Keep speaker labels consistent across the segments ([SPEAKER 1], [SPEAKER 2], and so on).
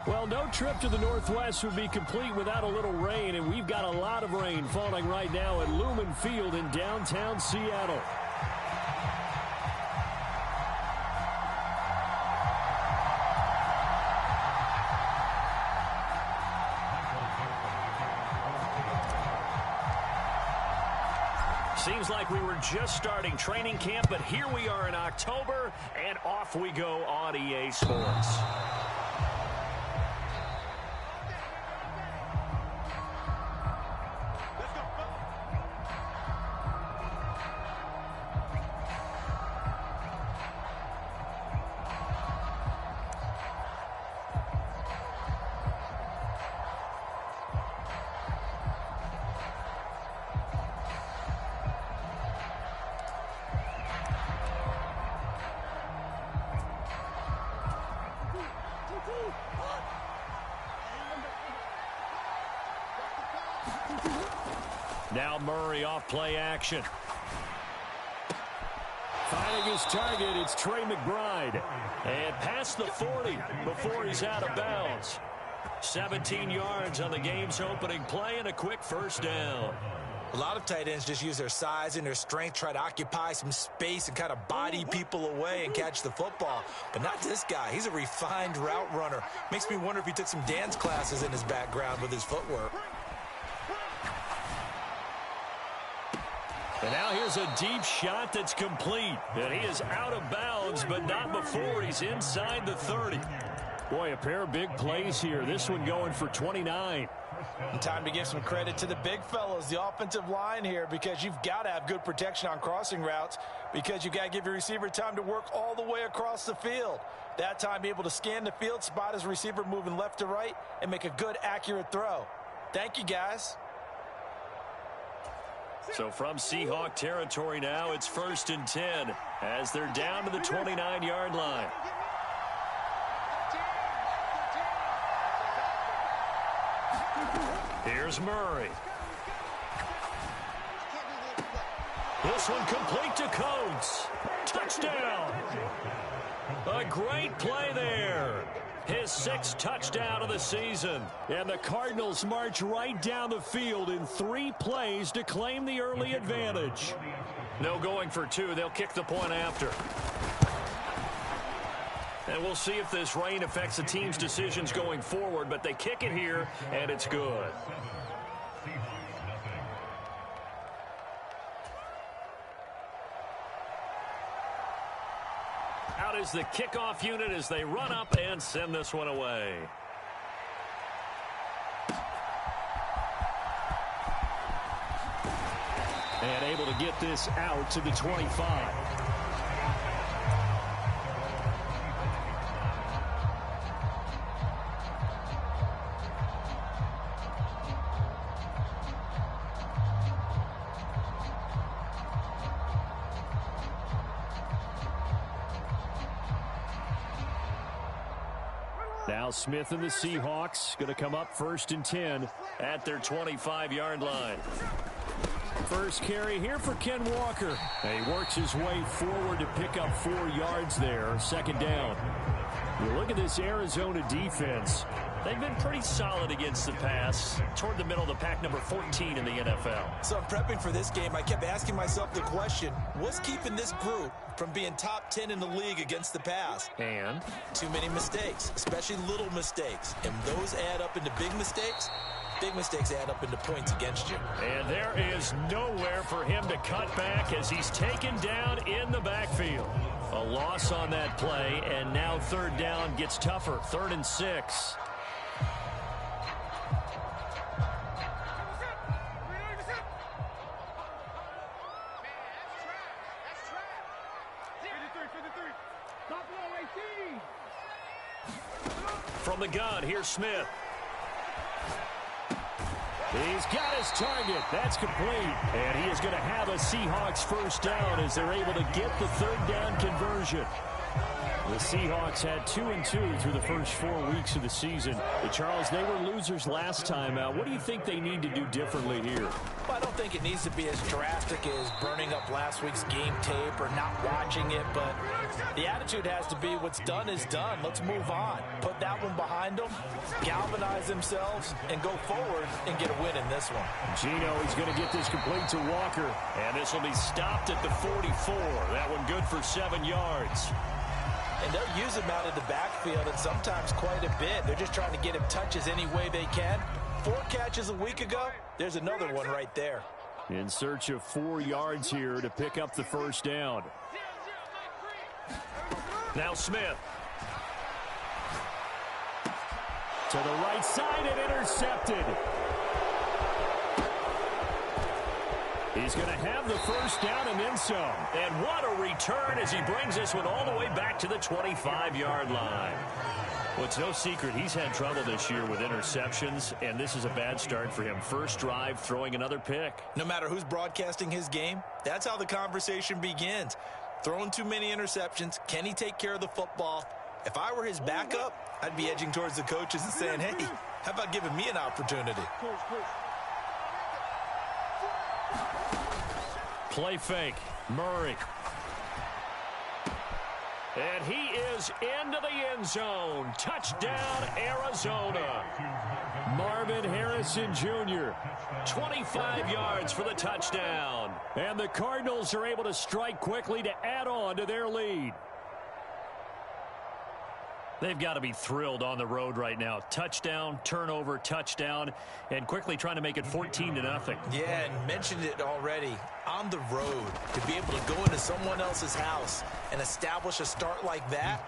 [SPEAKER 1] Well, no trip to the Northwest would be complete without a little rain, and we've got a lot of rain falling right now at Lumen Field in downtown Seattle. Seems like we were just starting training camp, but here we are in October, and off we go on EA Sports. Now Murray off play action. Finding his target, it's Trey McBride. And past the 40 before he's out of bounds. 17 yards on the game's opening play and a quick first down.
[SPEAKER 2] A lot of tight ends just use their size and their strength, try to occupy some space and kind of body people away and catch the football. But not this guy. He's a refined route runner. Makes me wonder if he took some dance classes in his background with his footwork.
[SPEAKER 1] And now here's a deep shot that's complete. And he is out of bounds, but not before he's inside the 30. Boy, a pair of big plays here. This one going for 29.
[SPEAKER 3] And time to give some credit to the big fellas, the offensive line here, because you've got to have good protection on crossing routes, because you've got to give your receiver time to work all the way across the field. That time, be able to scan the field, spot his receiver moving left to right, and make a good, accurate throw. Thank you, guys.
[SPEAKER 1] So from Seahawk territory now, it's 1st and 10 as they're down to the 29-yard line. Here's Murray. This one complete to Coates. Touchdown. A great play there. His 6th touchdown of the season. And the Cardinals march right down the field in 3 plays to claim the early advantage. No going for 2. They'll kick the point after. And we'll see if this rain affects the team's decisions going forward, but they kick it here, and it's good. Out is the kickoff unit as they run up and send this one away. And able to get this out to the 25. Now Smith and the Seahawks going to come up 1st and 10 at their 25-yard line. First carry here for Ken Walker. He works his way forward to pick up 4 yards there. 2nd down. You look at this Arizona defense. They've been pretty solid against the pass. Toward the middle of the pack, number 14 in the NFL.
[SPEAKER 2] So I'm prepping for this game. I kept asking myself the question, what's keeping this group from being top 10 in the league against the pass?
[SPEAKER 1] And?
[SPEAKER 2] Too many mistakes, especially little mistakes. And those add up into big mistakes. Big mistakes add up into points against you.
[SPEAKER 1] And there is nowhere for him to cut back as he's taken down in the backfield. A loss on that play, and now 3rd down gets tougher. 3rd and 6. From the gun, here's Smith. He's got his target. That's complete. And he is going to have a Seahawks 1st down as they're able to get the 3rd down conversion. The Seahawks had 2-2 through the first 4 weeks of the season. But Charles, they were losers last time out. What do you think they need to do differently here?
[SPEAKER 3] Well, I don't think it needs to be as drastic as burning up last week's game tape or not watching it, but the attitude has to be what's done is done. Let's move on. Put that one behind them, galvanize themselves, and go forward and get a win in this one.
[SPEAKER 1] Gino is going to get this complete to Walker, and this will be stopped at the 44. That one good for 7 yards.
[SPEAKER 3] And they'll use him out of the backfield, and sometimes quite a bit. They're just trying to get him touches any way they can. 4 catches a week ago. There's another one right there.
[SPEAKER 1] In search of 4 yards here to pick up the first down. Now Smith. To the right side and intercepted. He's going to have the first down and then some. And what a return as he brings this one all the way back to the 25-yard line. Well, it's no secret he's had trouble this year with interceptions, and this is a bad start for him. First drive, throwing another pick.
[SPEAKER 2] No matter who's broadcasting his game, that's how the conversation begins. Throwing too many interceptions. Can he take care of the football? If I were his backup, I'd be edging towards the coaches and saying, hey, how about giving me an opportunity?
[SPEAKER 1] Play fake. Murray. And he is into the end zone. Touchdown, Arizona. Marvin Harrison Jr., 25 yards for the touchdown. And the Cardinals are able to strike quickly to add on to their lead. They've got to be thrilled on the road right now. Touchdown, turnover, touchdown, and quickly trying to make it 14-0.
[SPEAKER 2] Yeah, and mentioned it already. On the road, to be able to go into someone else's house and establish a start like that,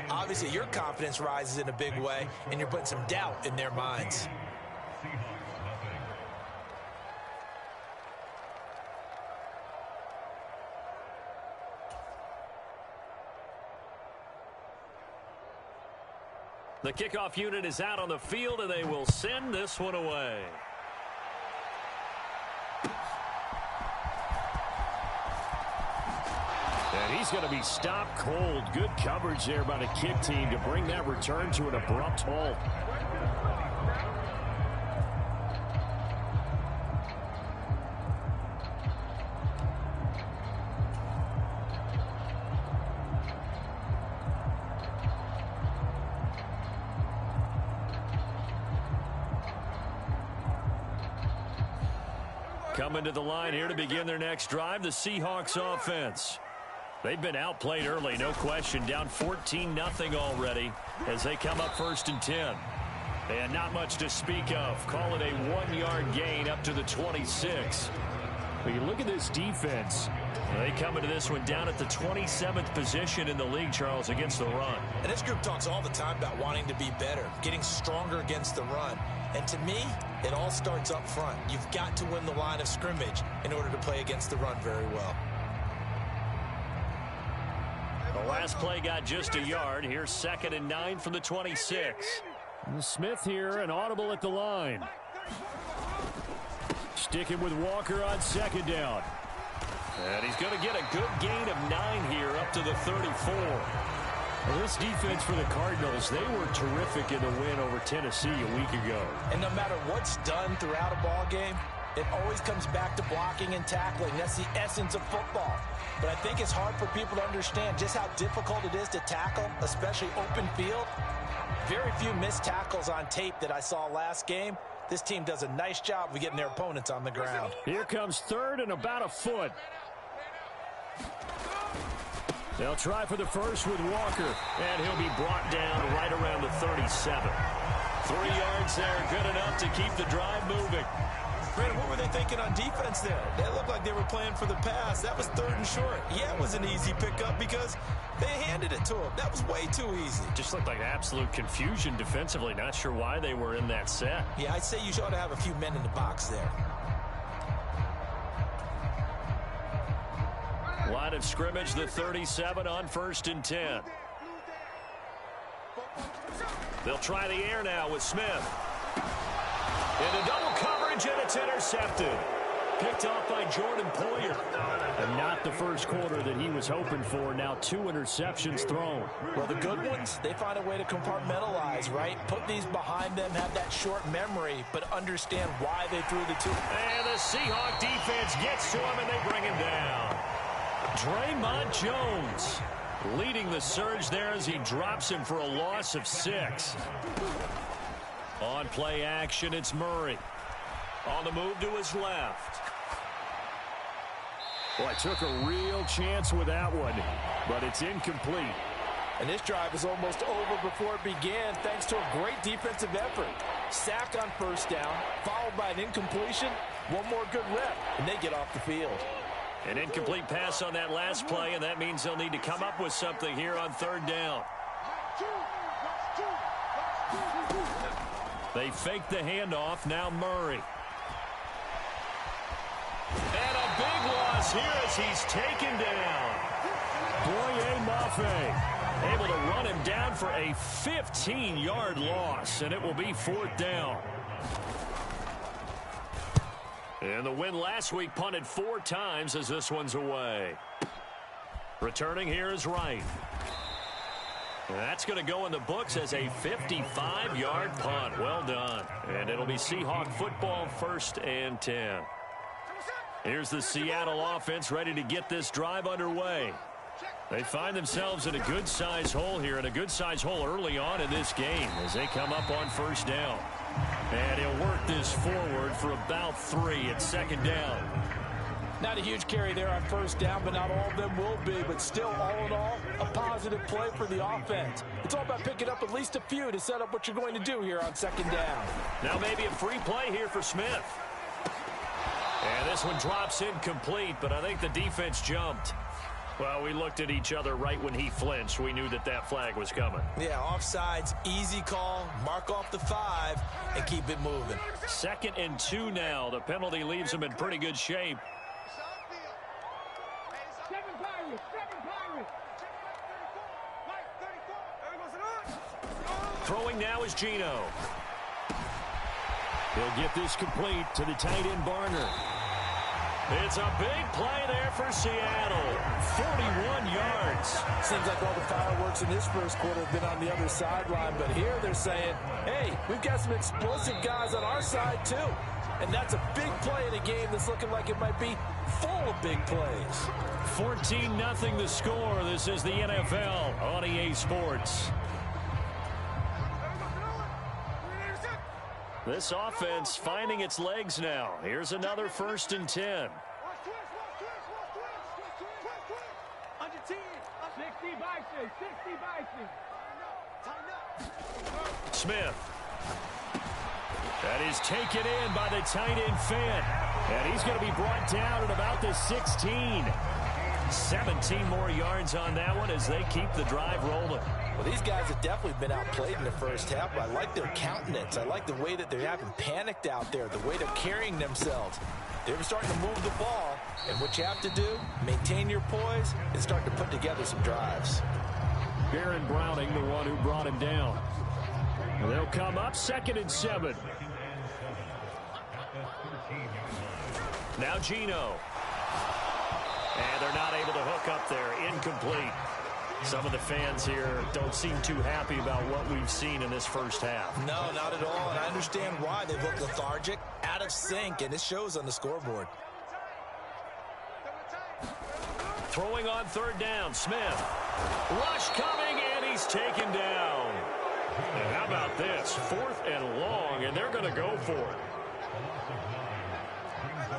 [SPEAKER 2] obviously your confidence rises in a big way, and you're putting some doubt in their minds.
[SPEAKER 1] The kickoff unit is out on the field, and they will send this one away. And he's going to be stopped cold. Good coverage there by the kick team to bring that return to an abrupt halt. Coming to the line here to begin their next drive, the Seahawks offense. They've been outplayed early, no question. Down 14-0 already as they come up 1st and 10. And not much to speak of. Call it a 1-yard gain up to the 26. But you look at this defense. They come into this one down at the 27th position in the league, Charles, against the run.
[SPEAKER 2] And this group talks all the time about wanting to be better, getting stronger against the run. And to me, it all starts up front. You've got to win the line of scrimmage in order to play against the run very well.
[SPEAKER 1] The last play got just a yard. Here's 2nd and 9 from the 26. Smith here, an audible at the line. Sticking with Walker on 2nd down. And he's going to get a good gain of 9 here up to the 34. Well, this defense for the Cardinals, they were terrific in the win over Tennessee a week ago.
[SPEAKER 3] And no matter what's done throughout a ball game, it always comes back to blocking and tackling. That's the essence of football. But I think it's hard for people to understand just how difficult it is to tackle, especially open field. Very few missed tackles on tape that I saw last game. This team does a nice job of getting their opponents on the ground.
[SPEAKER 1] Here comes 3rd and about a foot. They'll try for the first with Walker, and he'll be brought down right around the 37. 3 yards there, good enough to keep the drive moving.
[SPEAKER 2] Brandon, what were they thinking on defense there? They looked like they were playing for the pass. That was 3rd and short. Yeah, it was an easy pickup because they handed it to him. That was way too easy.
[SPEAKER 1] Just looked like absolute confusion defensively. Not sure why they were in that set.
[SPEAKER 2] Yeah, I'd say you ought to have a few men in the box there.
[SPEAKER 1] Line of scrimmage, the 37 on 1st and 10. They'll try the air now with Smith. Into double coverage, and it's intercepted. Picked off by Jordan Poyer. And not the first quarter that he was hoping for. Now 2 interceptions thrown.
[SPEAKER 3] Well, the good ones, they find a way to compartmentalize, right? Put these behind them, have that short memory, but understand why they threw the 2.
[SPEAKER 1] And the Seahawk defense gets to him, and they bring him down. Draymond Jones leading the surge there as he drops him for a loss of 6. On play action, it's Murray. On the move to his left. Boy, took a real chance with that one, but it's incomplete.
[SPEAKER 3] And this drive is almost over before it began thanks to a great defensive effort. Sack on first down, followed by an incompletion. One more good rep, and they get off the field.
[SPEAKER 1] An incomplete pass on that last play, and that means they'll need to come up with something here on 3rd down. They fake the handoff, now Murray. And a big loss here as he's taken down. Boye Mafe able to run him down for a 15-yard loss, and it will be 4th down. And the win last week punted 4 times as this one's away. Returning here is Wright. And that's going to go in the books as a 55-yard punt. Well done. And it'll be Seahawk football, 1st and 10. Here's the Seattle offense ready to get this drive underway. They find themselves in a good-sized hole here, and a good-sized hole early on in this game as they come up on 1st down. And he'll work this forward for about 3 at 2nd down.
[SPEAKER 3] Not a huge carry there on 1st down, but not all of them will be. But still, all in all, a positive play for the offense. It's all about picking up at least a few to set up what you're going to do here on 2nd down.
[SPEAKER 1] Now maybe a free play here for Smith. And this one drops incomplete, but I think the defense jumped. Well, we looked at each other right when he flinched. We knew that that flag was coming.
[SPEAKER 2] Yeah, offsides, easy call, mark off the 5, and keep it moving.
[SPEAKER 1] 2nd and 2 now. The penalty leaves him in pretty good shape. Throwing now is Geno. He'll get this complete to the tight end Barner. It's a big play there for Seattle. 41 yards.
[SPEAKER 3] Seems like all the fireworks in this first quarter have been on the other sideline, but here they're saying, hey, we've got some explosive guys on our side too. And that's a big play in a game that's looking like it might be full of big plays.
[SPEAKER 1] 14-0 the score. This is the NFL on EA Sports. This offense finding its legs now. Here's another 1st and 10. Smith. That is taken in by the tight end Fant. And he's going to be brought down at about the 16. 17 more yards on that one as they keep the drive rolling.
[SPEAKER 3] Well, these guys have definitely been outplayed in the first half, but I like their countenance. I like the way that they're having panicked out there, the way they're carrying themselves. They're starting to move the ball, and what you have to do, maintain your poise and start to put together some drives.
[SPEAKER 1] Baron Browning, the one who brought him down. And they'll come up 2nd and 7. Now Geno. And they're not able to hook up there. Incomplete. Some of the fans here don't seem too happy about what we've seen in this first half.
[SPEAKER 2] No, not at all, and I understand why. They look lethargic, out of sync, and it shows on the scoreboard.
[SPEAKER 1] Throwing on 3rd down, Smith. Rush coming, and he's taken down. And how about this? 4th and long, and they're going to go for it.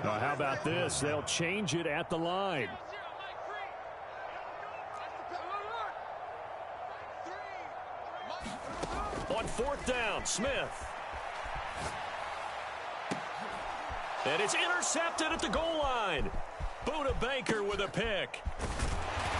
[SPEAKER 1] Now, how about this? They'll change it at the line. On 4th down, Smith. And it's intercepted at the goal line. Buda Baker with a pick.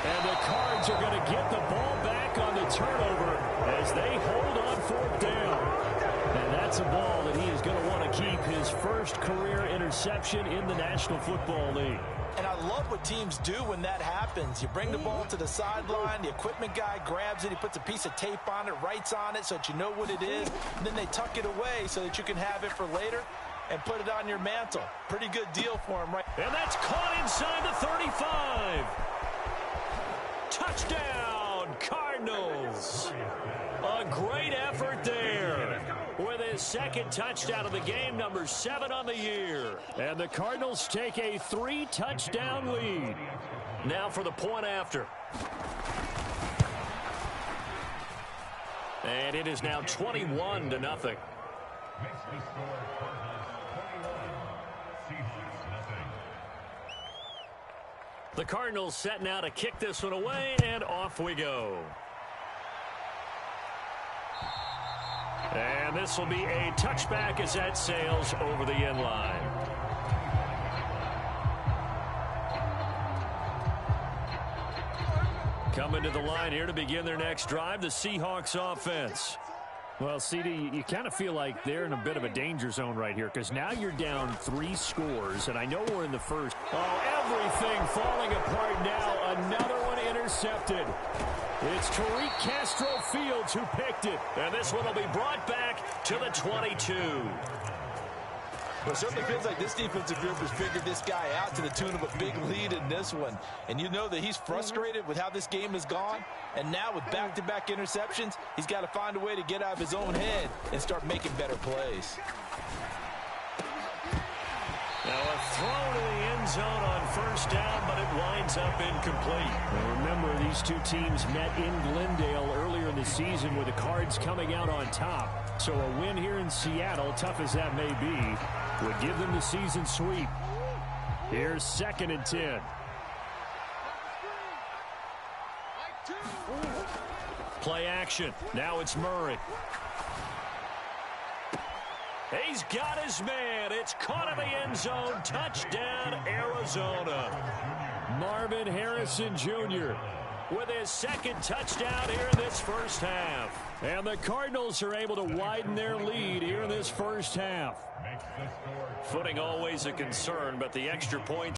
[SPEAKER 1] And the Cards are going to get the ball back on the turnover as they hold on 4th down. And that's a ball that he is going to want to keep, his first career interception in the National Football League.
[SPEAKER 3] And I love what teams do when that happens. You bring the ball to the sideline, the equipment guy grabs it, he puts a piece of tape on it, writes on it so that you know what it is, and then they tuck it away so that you can have it for later. and put it on your mantle. Pretty good deal for him, right?
[SPEAKER 1] And that's caught inside the 35. Touchdown, Cardinals. A great effort there. With his second touchdown of the game, number 7 on the year. And the Cardinals take a 3-touchdown lead. Now for the point after. And it is now 21-0. The Cardinals set now to kick this one away, and off we go. And this will be a touchback as that sails over the end line. Coming to the line here to begin their next drive, the Seahawks offense.
[SPEAKER 4] Well, CD, you kind of feel like they're in a bit of a danger zone right here because now you're down 3 scores, and I know we're in the first.
[SPEAKER 1] Oh, everything falling apart now. Another one intercepted. It's Tariq Castro-Fields who picked it. And this one will be brought back to the 22.
[SPEAKER 3] Well, it certainly feels like this defensive group has figured this guy out to the tune of a big lead in this one. And you know that he's frustrated with how this game has gone. And now with back-to-back interceptions, he's got to find a way to get out of his own head and start making better plays.
[SPEAKER 1] Now a throw to the end zone on first down, but it winds up incomplete.
[SPEAKER 4] Now remember, these two teams met in Glendale earlier in the season with the Cards coming out on top. So a win here in Seattle, tough as that may be, would give them the season sweep. Here's 2nd and 10.
[SPEAKER 1] Play action. Now it's Murray. He's got his man. It's caught in the end zone. Touchdown, Arizona.
[SPEAKER 4] Marvin Harrison Jr.
[SPEAKER 1] with his 2nd touchdown here in this first half.
[SPEAKER 4] And the Cardinals are able to widen their lead here in this first half.
[SPEAKER 1] Footing always a concern, but the extra point